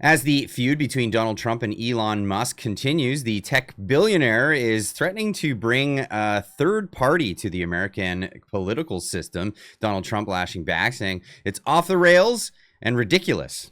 As the feud between Donald Trump and Elon Musk continues, the tech billionaire is threatening to bring a third party to the American political system. Donald Trump lashing back, saying it's off the rails and ridiculous.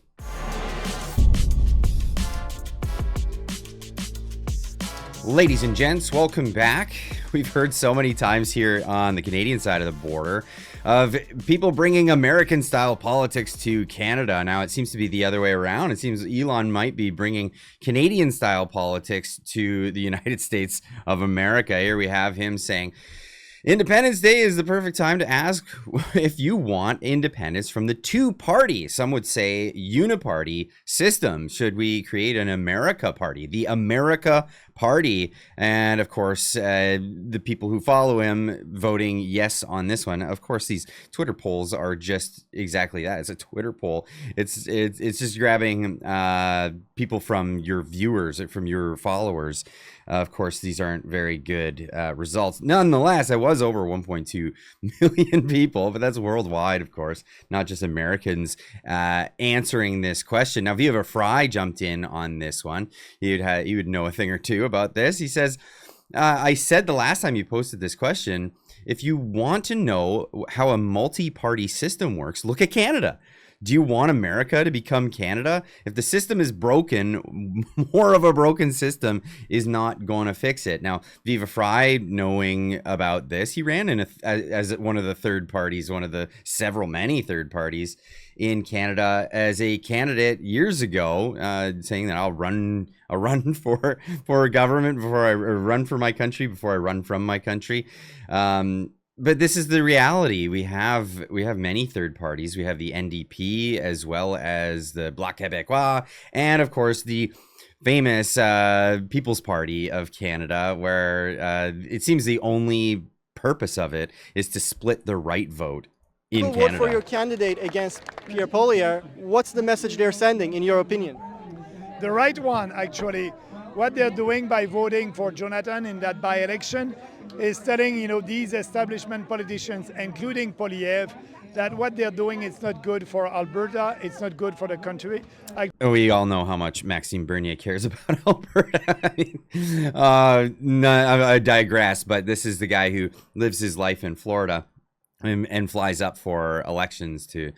Ladies and gents, welcome back. We've heard so many times here on the Canadian side of the border of people bringing American-style politics to Canada. Now, it seems to be the other way around. It seems Elon might be bringing Canadian-style politics to the United States of America. Here we have him saying, Independence Day is the perfect time to ask if you want independence from the two-party, some would say uniparty system. Should we create an America party, the America Party? And of course, the people who follow him voting yes on this one. Of course, these Twitter polls are just exactly that. It's a Twitter poll. It's just grabbing people from your viewers, from your followers. Of course, these aren't very good results. Nonetheless, I was over 1.2 million people, but that's worldwide, of course, not just Americans answering this question. Now, Viva Fry jumped in on this one. He would know a thing or two about this. He says, I said the last time you posted this question, if you want to know how a multi-party system works, look at Canada. Do you want America to become Canada? If the system is broken, more of a broken system is not going to fix it. Now, Viva Fry, knowing about this, he ran in as one of the third parties, one of the many third parties in Canada as a candidate years ago, saying that I'll run for government before I run for my country, before I run from my country. But this is the reality. We have many third parties. We have the NDP as well as the Bloc Québécois, and of course the famous People's Party of Canada, where it seems the only purpose of it is to split the right vote in Canada. Vote for your candidate against Pierre Poilievre. What's the message they're sending, in your opinion? The right one, actually. What they're doing by voting for Jonathan in that by-election is telling, these establishment politicians, including Poilievre, that what they're doing is not good for Alberta, it's not good for the country. We all know how much Maxime Bernier cares about Alberta. I digress, but this is the guy who lives his life in Florida and flies up for elections to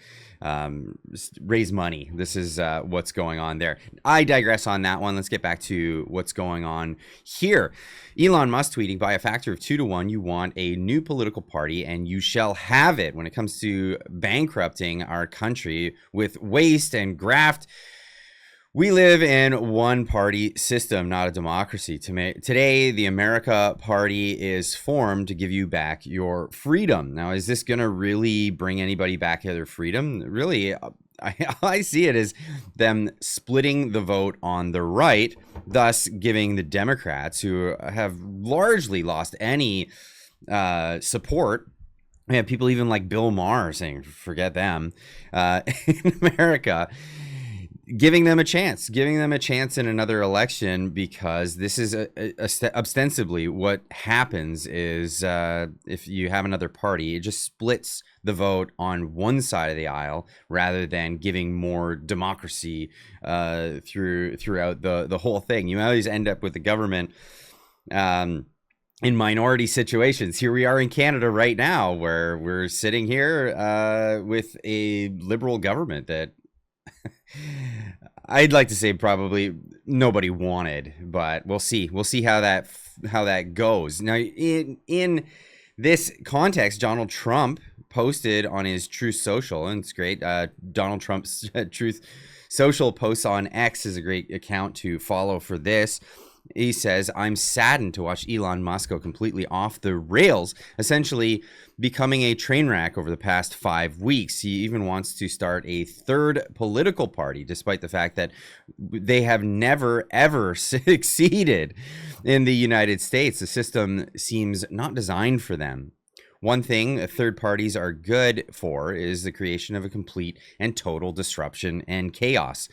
raise money. This is what's going on there. I digress on that one. Let's get back to what's going on here. Elon Musk tweeting, by a factor of 2 to 1, you want a new political party and you shall have it. When it comes to bankrupting our country with waste and graft, we live in one party system, not a democracy. Today, the America Party is formed to give you back your freedom. Now, is this going to really bring anybody back to their freedom? Really, I see it as them splitting the vote on the right, thus giving the Democrats, who have largely lost any support. We have people even like Bill Maher saying, forget them, in America. Giving them a chance in another election, because this is ostensibly what happens is if you have another party, it just splits the vote on one side of the aisle rather than giving more democracy throughout the whole thing. You always end up with the government in minority situations. Here we are in Canada right now, where we're sitting here with a liberal government that I'd like to say probably nobody wanted, but we'll see. We'll see how that goes. Now, in this context, Donald Trump posted on his Truth Social, and it's great. Donald Trump's Truth Social posts on X is a great account to follow for this. He says, I'm saddened to watch Elon Musk go completely off the rails, essentially becoming a train wreck over the past 5 weeks. He even wants to start a third political party, despite the fact that they have never, ever succeeded in the United States. The system seems not designed for them. One thing third parties are good for is the creation of a complete and total disruption and chaos.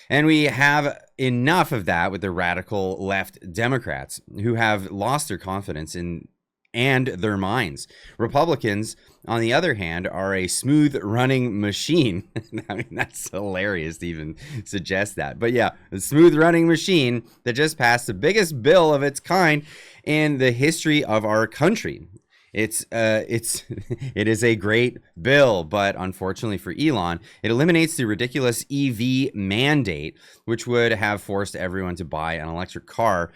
And we have enough of that with the radical left Democrats, who have lost their confidence in and their minds. Republicans on the other hand, are a smooth running machine. I mean, that's hilarious to even suggest that. But yeah, a smooth running machine that just passed the biggest bill of its kind in the history of our country. It is a great bill, but unfortunately for Elon, it eliminates the ridiculous EV mandate, which would have forced everyone to buy an electric car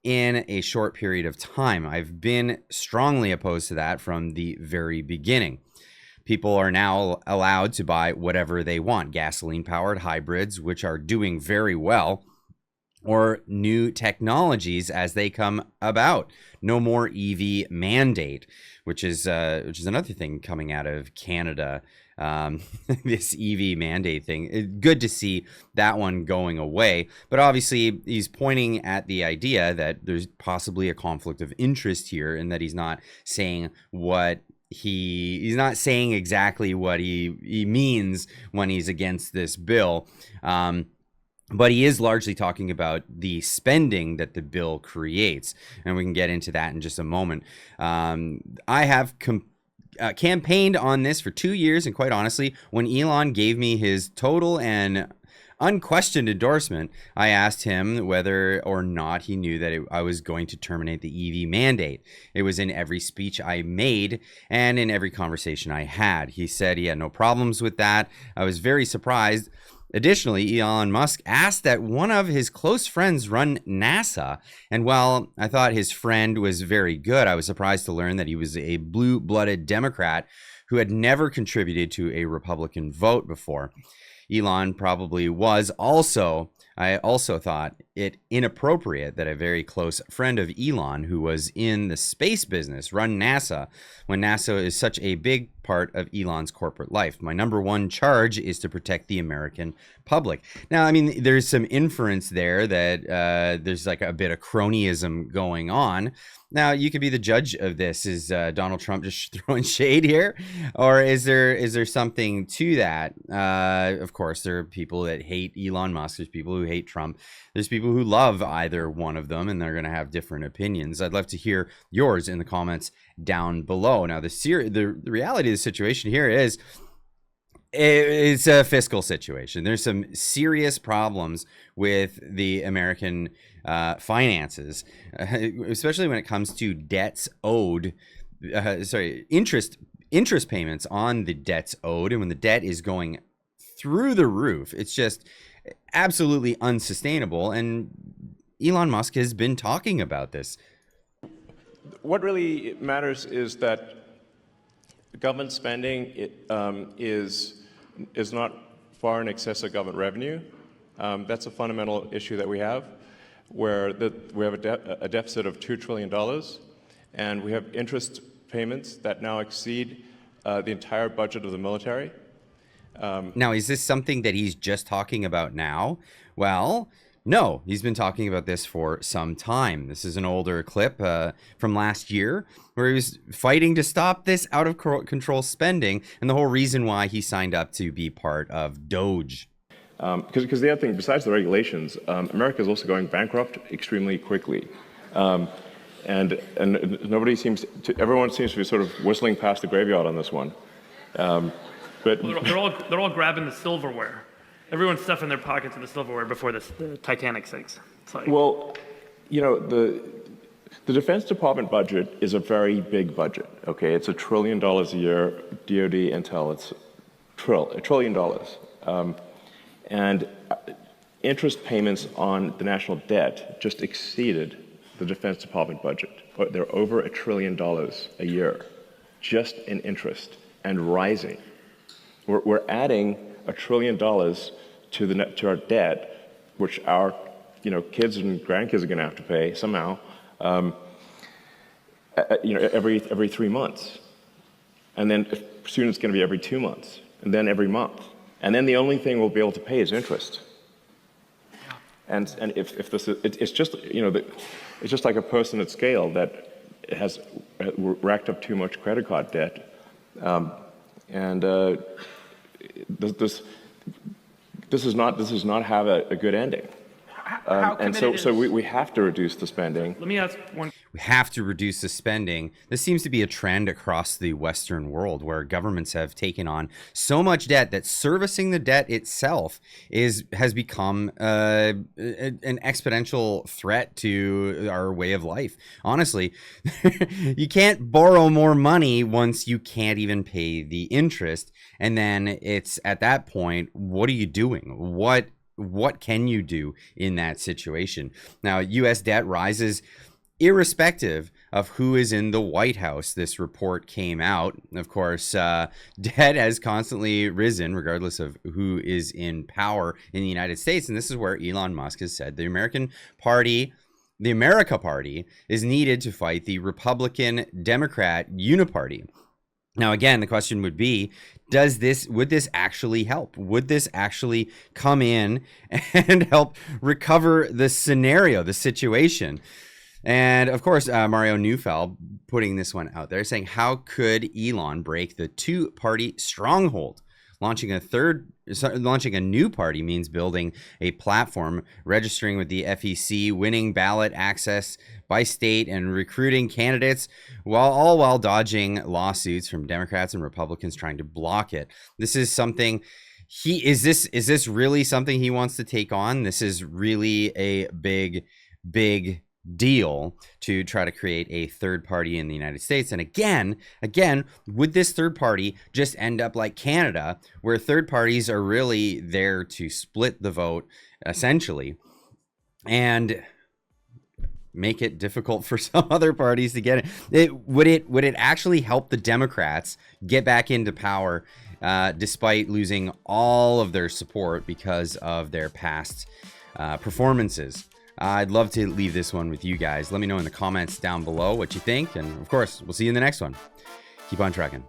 in a short period of time. I've been strongly opposed to that from the very beginning. People are now allowed to buy whatever they want, gasoline-powered hybrids, which are doing very well, or new technologies as they come about. No more EV mandate, which is another thing coming out of Canada. This EV mandate thing. It's good to see that one going away, but obviously he's pointing at the idea that there's possibly a conflict of interest here, and that he's not saying exactly what he means when he's against this bill. But he is largely talking about the spending that the bill creates, and we can get into that in just a moment. I have campaigned on this for 2 years, and quite honestly, when Elon gave me his total and unquestioned endorsement, I asked him whether or not he knew that I was going to terminate the EV mandate. It was in every speech I made and in every conversation I had. He said he had no problems with that. I was very surprised. Additionally, Elon Musk asked that one of his close friends run NASA, and while I thought his friend was very good, I was surprised to learn that he was a blue-blooded Democrat who had never contributed to a Republican vote before. Elon probably was also. I also thought it inappropriate that a very close friend of Elon, who was in the space business, run NASA when NASA is such a big part of Elon's corporate life. My number one charge is to protect the American public. Now, I mean, there's some inference there that there's like a bit of cronyism going on. Now, you could be the judge of this. Is Donald Trump just throwing shade here? Or is there something to that? Of course, there are people that hate Elon Musk. There's people who hate Trump. There's people who love either one of them, and they're going to have different opinions. I'd love to hear yours in the comments down below. Now, the reality of the situation here is it's a fiscal situation. There's some serious problems with the American finances, especially when it comes to debts owed, interest payments on the debts owed. And when the debt is going through the roof, it's just absolutely unsustainable. And Elon Musk has been talking about this. What really matters is that government spending is not far in excess of government revenue. That's a fundamental issue that we have, where we have a deficit of $2 trillion, and we have interest payments that now exceed the entire budget of the military. Now, is this something that he's just talking about now? Well, no, he's been talking about this for some time. This is an older clip from last year where he was fighting to stop this out of control spending, and the whole reason why he signed up to be part of Doge. Because the other thing, besides the regulations, America is also going bankrupt extremely quickly. And everyone seems to be sort of whistling past the graveyard on this one. But they're all grabbing the silverware. Everyone's stuffing their pockets in the silverware before the Titanic sinks. Well, you know, the Defense Department budget is a very big budget. Okay, it's $1 trillion a year. DoD Intel, it's $1 trillion. And interest payments on the national debt just exceeded the Defense Department budget. They're over $1 trillion a year, just in interest, and rising. We're adding $1 trillion to our debt, which our kids and grandkids are going to have to pay somehow. Every 3 months, and then soon it's going to be every 2 months, and then every month, and then the only thing we'll be able to pay is interest. And if this is, it's just it's just like a person at scale that has racked up too much credit card debt, and this does not have a good ending. How and so we have to reduce the spending. Let me ask one. We have to reduce the spending. This seems to be a trend across the Western world where governments have taken on so much debt that servicing the debt itself has become an exponential threat to our way of life. Honestly, you can't borrow more money once you can't even pay the interest. And then it's at that point, what are you doing? What can you do in that situation? Now, U.S. debt rises irrespective of who is in the White House. This report came out. Of course, debt has constantly risen regardless of who is in power in the United States. And this is where Elon Musk has said the America Party is needed to fight the Republican Democrat uniparty. Now, again, the question would be, would this actually help? Would this actually come in and help recover the scenario, the situation? And of course, Mario Neufeld putting this one out there saying, how could Elon break the two-party stronghold? Launching a new party means building a platform, registering with the FEC, winning ballot access by state, and recruiting candidates, while dodging lawsuits from Democrats and Republicans trying to block it. This is something is this really something he wants to take on? This is really a big deal to try to create a third party in the United States. And again, would this third party just end up like Canada, where third parties are really there to split the vote, essentially, and make it difficult for some other parties to get it? Would it actually help the Democrats get back into power, despite losing all of their support because of their past performances? I'd love to leave this one with you guys. Let me know in the comments down below what you think. And of course, we'll see you in the next one. Keep on trucking.